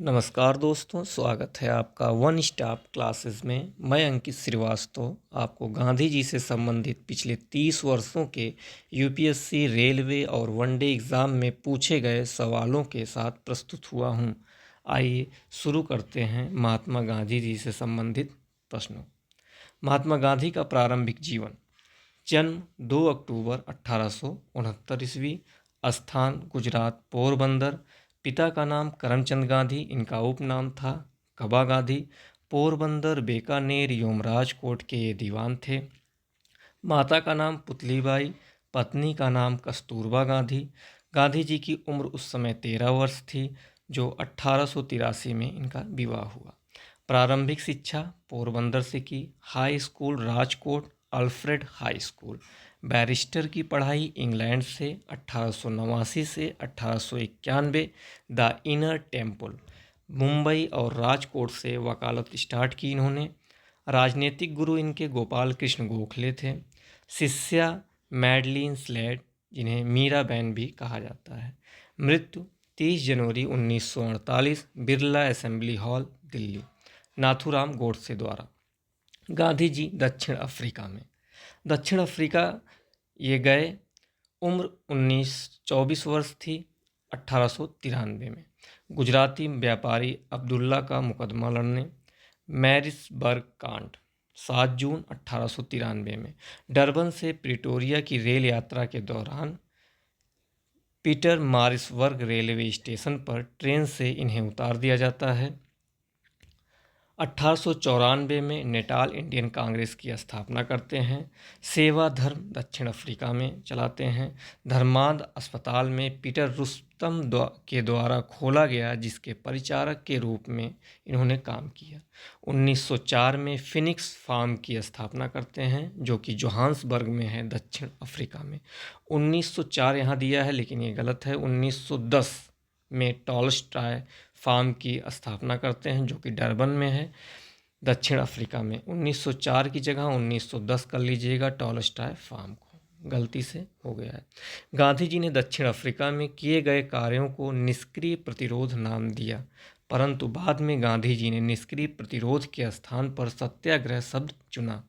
नमस्कार दोस्तों, स्वागत है आपका वन स्टॉप क्लासेस में। मैं अंकित श्रीवास्तव आपको गांधी जी से संबंधित पिछले 30 वर्षों के यूपीएससी, रेलवे और वनडे एग्ज़ाम में पूछे गए सवालों के साथ प्रस्तुत हुआ हूं। आइए शुरू करते हैं महात्मा गांधी जी से संबंधित प्रश्नों। महात्मा गांधी का प्रारंभिक जीवन। जन्म 2 अक्टूबर 1869 ईस्वी। स्थान गुजरात पोरबंदर। पिता का नाम करमचंद गांधी, इनका उपनाम था कबा गांधी। पोरबंदर, बीकानेर, यमराज कोट के ये दीवान थे। माता का नाम पुतलीबाई, पत्नी का नाम कस्तूरबा गांधी। गांधी जी की उम्र उस समय 13 वर्ष थी, जो 1883 में इनका विवाह हुआ। प्रारंभिक शिक्षा पोरबंदर से की। High school Rajkot Alfred high school. Barrister की पढ़ाई इंग्लैंड से 1889 से 1891। द इनर टेम्पल मुंबई और राजकोट से वकालत स्टार्ट की इन्होंने। राजनीतिक गुरु इनके गोपाल कृष्ण गोखले थे। शिष्या मैडलिन स्लेड, जिन्हें मीराबेन भी कहा जाता है। मृत्यु 30 जनवरी 1948, बिरला असेंबली हॉल, दिल्ली, नाथूराम गोडसे द्वारा। गांधी जी दक्षिण अफ्रीका में। दक्षिण अफ्रीका ये गए, उम्र 24 वर्ष थी 1893 में। गुजराती व्यापारी अब्दुल्ला का मुकदमा लड़ने। मैरिसबर्ग कांड 7 जून 1893 में। डरबन से प्रिटोरिया की रेल यात्रा के दौरान पीटर मारिसबर्ग रेलवे स्टेशन पर ट्रेन से इन्हें उतार दिया जाता है। 1894 में नेटाल इंडियन कांग्रेस की स्थापना करते हैं। सेवा धर्म दक्षिण अफ्रीका में चलाते हैं। धर्मांध अस्पताल में पीटर रुस्तम के द्वारा खोला गया, जिसके परिचारक के रूप में इन्होंने काम किया। 1904 में फिनिक्स फार्म की स्थापना करते हैं, जो कि जोहान्सबर्ग में है, दक्षिण अफ्रीका में। 1904 यहाँ दिया है, लेकिन ये गलत है। 1910 में टॉलस्टॉय फार्म की स्थापना करते हैं, जो कि डरबन में है, दक्षिण अफ्रीका में। 1904 की जगह 1910 कर लीजिएगा, टॉलस्टॉय फार्म को गलती से हो गया है। गांधी जी ने दक्षिण अफ्रीका में किए गए कार्यों को निष्क्रिय प्रतिरोध नाम दिया, परंतु बाद में गांधी जी ने निष्क्रिय प्रतिरोध के स्थान पर सत्याग्रह शब्द चुना।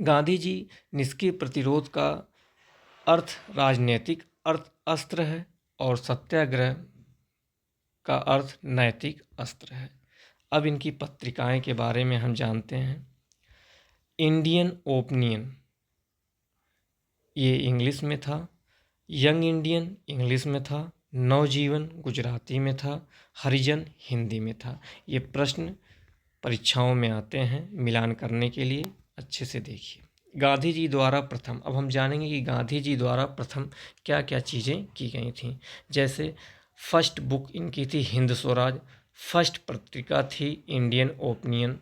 गांधी जी निष्क्रिय प्रतिरोध का अर्थ राजनीतिक अस्त्र है और सत्याग्रह का अर्थ नैतिक अस्त्र है। अब इनकी पत्रिकाएं के बारे में हम जानते हैं। इंडियन ओपिनियन ये इंग्लिश में था। यंग इंडियन इंग्लिश में था। नवजीवन गुजराती में था। हरिजन हिंदी में था। ये प्रश्न परीक्षाओं में आते हैं, मिलान करने के लिए अच्छे से देखिए। गांधी जी द्वारा प्रथम, अब हम जानेंगे कि गांधी जी द्वारा प्रथम क्या क्या चीज़ें की गई थीं। जैसे फर्स्ट बुक इनकी थी हिंद स्वराज। फर्स्ट पत्रिका थी इंडियन ओपिनियन।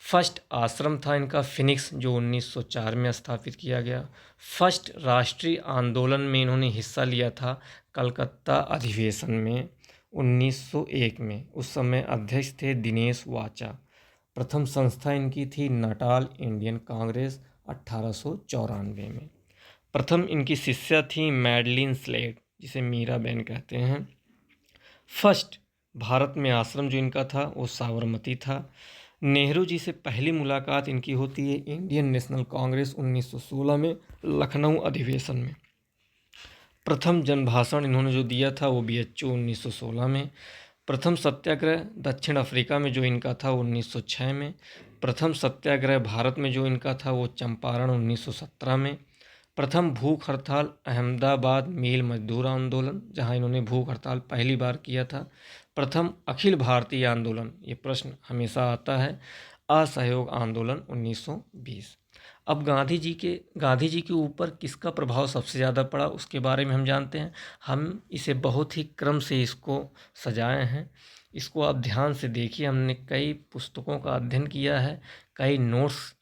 फर्स्ट आश्रम था इनका फिनिक्स, जो 1904 में स्थापित किया गया। फर्स्ट राष्ट्रीय आंदोलन में इन्होंने हिस्सा लिया था, कलकत्ता अधिवेशन में 1901 में। उस समय अध्यक्ष थे दिनेश वाचा। प्रथम संस्था इनकी थी नटाल इंडियन कांग्रेस 1894 में। प्रथम इनकी शिष्या थी मैडलिन स्लेड, जिसे मीराबेन कहते हैं। फर्स्ट भारत में आश्रम जो इनका था वो साबरमती था। नेहरू जी से पहली मुलाकात इनकी होती है इंडियन नेशनल कांग्रेस 1916 में, लखनऊ अधिवेशन में। प्रथम जनभाषण इन्होंने जो दिया था वो BHO 1916 में। प्रथम सत्याग्रह दक्षिण अफ्रीका में जो इनका था 1906 में। प्रथम सत्याग्रह भारत में जो इनका था वो चंपारण 1917 में। प्रथम भूख हड़ताल अहमदाबाद मिल मजदूर आंदोलन, जहां इन्होंने भूख हड़ताल पहली बार किया था। प्रथम अखिल भारतीय आंदोलन, ये प्रश्न हमेशा आता है, असहयोग आंदोलन 1920। अब गांधी जी के ऊपर किसका प्रभाव सबसे ज़्यादा पड़ा उसके बारे में हम जानते हैं। हम इसे बहुत ही क्रम से इसको सजाए हैं, इसको आप ध्यान से देखिए। हमने कई पुस्तकों का अध्ययन किया है, कई नोट्स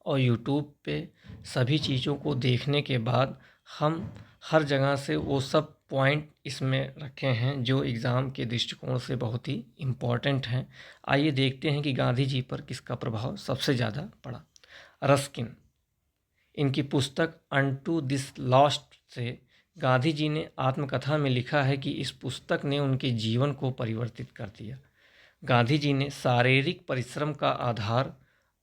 और यूट्यूब पे सभी चीज़ों को देखने के बाद हम हर जगह से वो सब पॉइंट इसमें रखे हैं जो एग्ज़ाम के दृष्टिकोण से बहुत ही इम्पॉर्टेंट हैं। आइए देखते हैं कि गांधी जी पर किसका प्रभाव सबसे ज़्यादा पड़ा। रस्किन, इनकी पुस्तक अनटू दिस लॉस्ट से गांधी जी ने आत्मकथा में लिखा है कि इस पुस्तक ने उनके जीवन को परिवर्तित कर दिया। गांधी जी ने शारीरिक परिश्रम का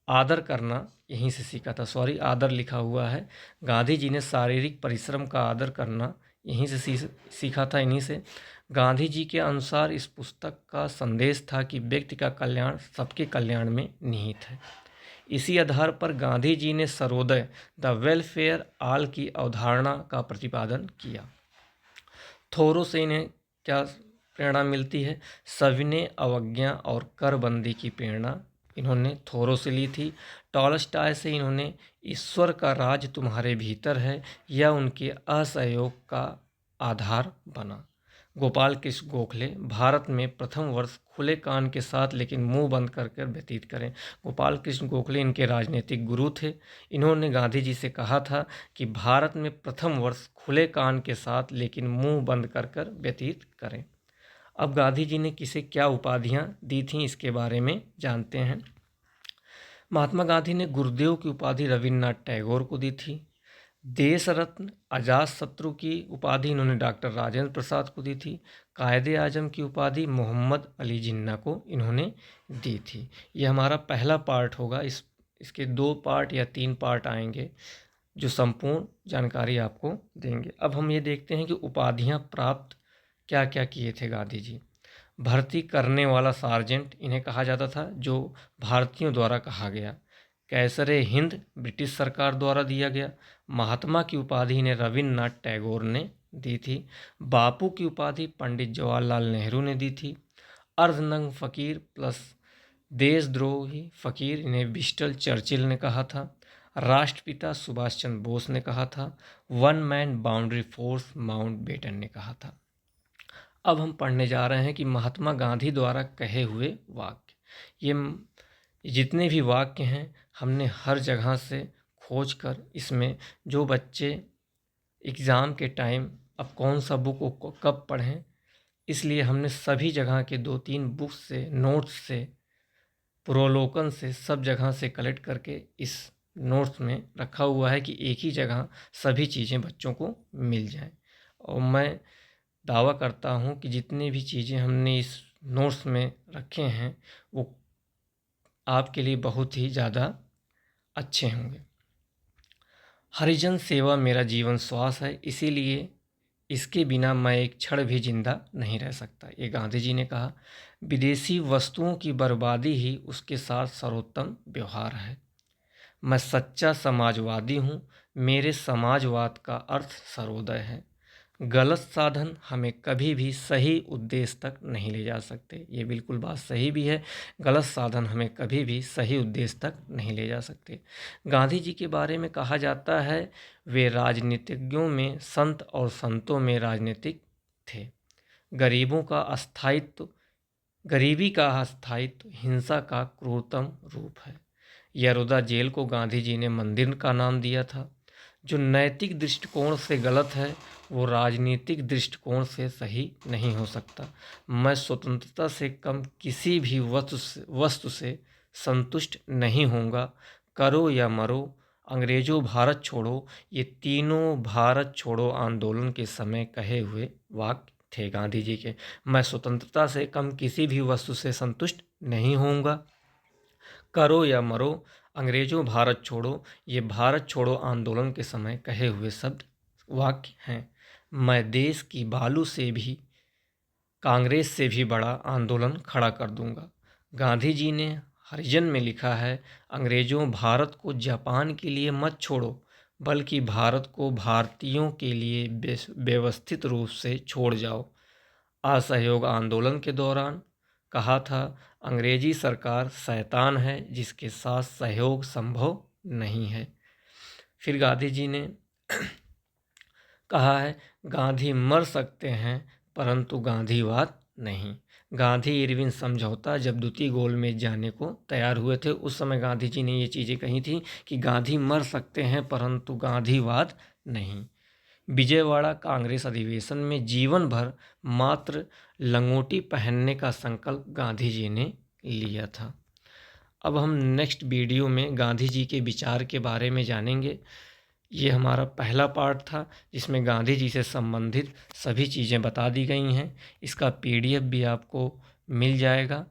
आदर करना यहीं से सीखा था। सॉरी, आदर लिखा हुआ है। गांधी जी ने शारीरिक परिश्रम का आदर करना यहीं से सीखा था, इन्हीं से। गांधी जी के अनुसार इस पुस्तक का संदेश था कि व्यक्ति का कल्याण सबके कल्याण में निहित है। इसी आधार पर गांधी जी ने सर्वोदय, द वेलफेयर ऑल की अवधारणा का प्रतिपादन किया। थोरो से इन्हें क्या प्रेरणा मिलती है? सविनय अवज्ञा और करबंदी की प्रेरणा इन्होंने थोरो से ली थी। टॉलस्टॉय से इन्होंने ईश्वर का राज तुम्हारे भीतर है या उनके असहयोग का आधार बना। गोपाल कृष्ण गोखले, भारत में प्रथम वर्ष खुले कान के साथ लेकिन मुंह बंद कर कर व्यतीत करें। गोपाल कृष्ण गोखले इनके राजनीतिक गुरु थे। इन्होंने गांधी जी से कहा था कि भारत में प्रथम वर्ष खुले कान के साथ लेकिन मुंह बंद कर कर व्यतीत करें। अब गांधी जी ने किसे क्या उपाधियां दी थीं, इसके बारे में जानते हैं। महात्मा गांधी ने गुरुदेव की उपाधि रविन्द्रनाथ टैगोर को दी थी। देश रत्न अजात शत्रु की उपाधि इन्होंने डॉक्टर राजेंद्र प्रसाद को दी थी। कायदे आजम की उपाधि मोहम्मद अली जिन्ना को इन्होंने दी थी। ये हमारा पहला पार्ट होगा। इसके 2 पार्ट या 3 पार्ट आएंगे जो संपूर्ण जानकारी आपको देंगे। अब हम ये देखते हैं कि उपाधियां प्राप्त क्या क्या किए थे गांधी जी। भर्ती करने वाला सार्जेंट इन्हें कहा जाता था, जो भारतीयों द्वारा कहा गया। कैसरे हिंद ब्रिटिश सरकार द्वारा दिया गया। महात्मा की उपाधि इन्हें रविन्द्रनाथ टैगोर ने दी थी। बापू की उपाधि पंडित जवाहरलाल नेहरू ने दी थी। अर्धनंग फकीर प्लस देशद्रोही फकीर इन्हें विंस्टन चर्चिल ने कहा था। राष्ट्रपिता सुभाष चंद्र बोस ने कहा था। One man boundary force Mountbatten ने कहा था। अब हम पढ़ने जा रहे हैं कि महात्मा गांधी द्वारा कहे हुए वाक्य। ये जितने भी वाक्य हैं हमने हर जगह से खोज कर, इसमें जो बच्चे एग्ज़ाम के टाइम अब कौन सा बुक को कब पढ़ें, इसलिए हमने सभी जगह के 2-3 बुक्स से, नोट्स से, प्रोलोकन से, सब जगह से कलेक्ट करके इस नोट्स में रखा हुआ है कि एक ही जगह सभी चीज़ें बच्चों को मिल जाएं। और मैं दावा करता हूं कि जितनी भी चीज़ें हमने इस नोट्स में रखे हैं वो आपके लिए बहुत ही ज़्यादा अच्छे होंगे। हरिजन सेवा मेरा जीवन श्वास है, इसीलिए इसके बिना मैं एक क्षण भी जिंदा नहीं रह सकता, ये गांधी जी ने कहा। विदेशी वस्तुओं की बर्बादी ही उसके साथ सर्वोत्तम व्यवहार है। मैं सच्चा समाजवादी हूँ, मेरे समाजवाद का अर्थ सर्वोदय है। गलत साधन हमें कभी भी सही उद्देश्य तक नहीं ले जा सकते। ये बिल्कुल बात सही भी है। गलत साधन हमें कभी भी सही उद्देश्य तक नहीं ले जा सकते। गांधी जी के बारे में कहा जाता है वे राजनीतिज्ञों में संत और संतों में राजनीतिक थे। गरीबी का अस्थायित्व हिंसा का क्रूरतम रूप है। यरोदा जेल को गांधी जी ने मंदिर का नाम दिया था। जो नैतिक दृष्टिकोण से गलत है वो राजनीतिक दृष्टिकोण से सही नहीं हो सकता। मैं स्वतंत्रता से कम किसी भी वस्तु से संतुष्ट नहीं होऊंगा। करो या मरो, अंग्रेजों भारत छोड़ो, ये तीनों भारत छोड़ो आंदोलन के समय कहे हुए वाक्य थे गांधी जी के। मैं स्वतंत्रता से कम किसी भी वस्तु से संतुष्ट नहीं होऊंगा। करो या मरो, अंग्रेजों भारत छोड़ो, ये भारत छोड़ो आंदोलन के समय कहे हुए शब्द वाक्य हैं। मैं देश की बालू से भी, कांग्रेस से भी बड़ा आंदोलन खड़ा कर दूंगा। गांधी जी ने हरिजन में लिखा है, अंग्रेजों भारत को जापान के लिए मत छोड़ो, बल्कि भारत को भारतीयों के लिए व्यवस्थित रूप से छोड़ जाओ। असहयोग आंदोलन के दौरान कहा था, अंग्रेजी सरकार शैतान है जिसके साथ सहयोग संभव नहीं है। फिर गांधी जी ने कहा है, गांधी मर सकते हैं परंतु गांधीवाद नहीं। गांधी इरविन समझौता जब द्वितीय गोलमेज जाने को तैयार हुए थे, उस समय गांधी जी ने ये चीज़ें कही थी कि गांधी मर सकते हैं परंतु गांधीवाद नहीं। विजयवाड़ा कांग्रेस अधिवेशन में जीवन भर मात्र लंगोटी पहनने का संकल्प गांधी जी ने लिया था। अब हम नेक्स्ट वीडियो में गांधी जी के विचार के बारे में जानेंगे। ये हमारा पहला पार्ट था जिसमें गांधी जी से संबंधित सभी चीज़ें बता दी गई हैं। इसका पीडीएफ भी आपको मिल जाएगा।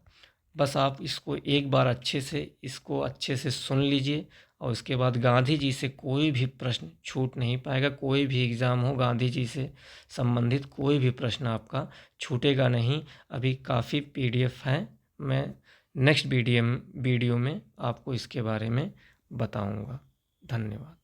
बस आप इसको एक बार अच्छे से सुन लीजिए और उसके बाद गांधी जी से कोई भी प्रश्न छूट नहीं पाएगा। कोई भी एग्ज़ाम हो, गांधी जी से संबंधित कोई भी प्रश्न आपका छूटेगा नहीं। अभी काफ़ी पीडीएफ हैं। मैं नेक्स्ट वीडियो में आपको इसके बारे में बताऊंगा। धन्यवाद।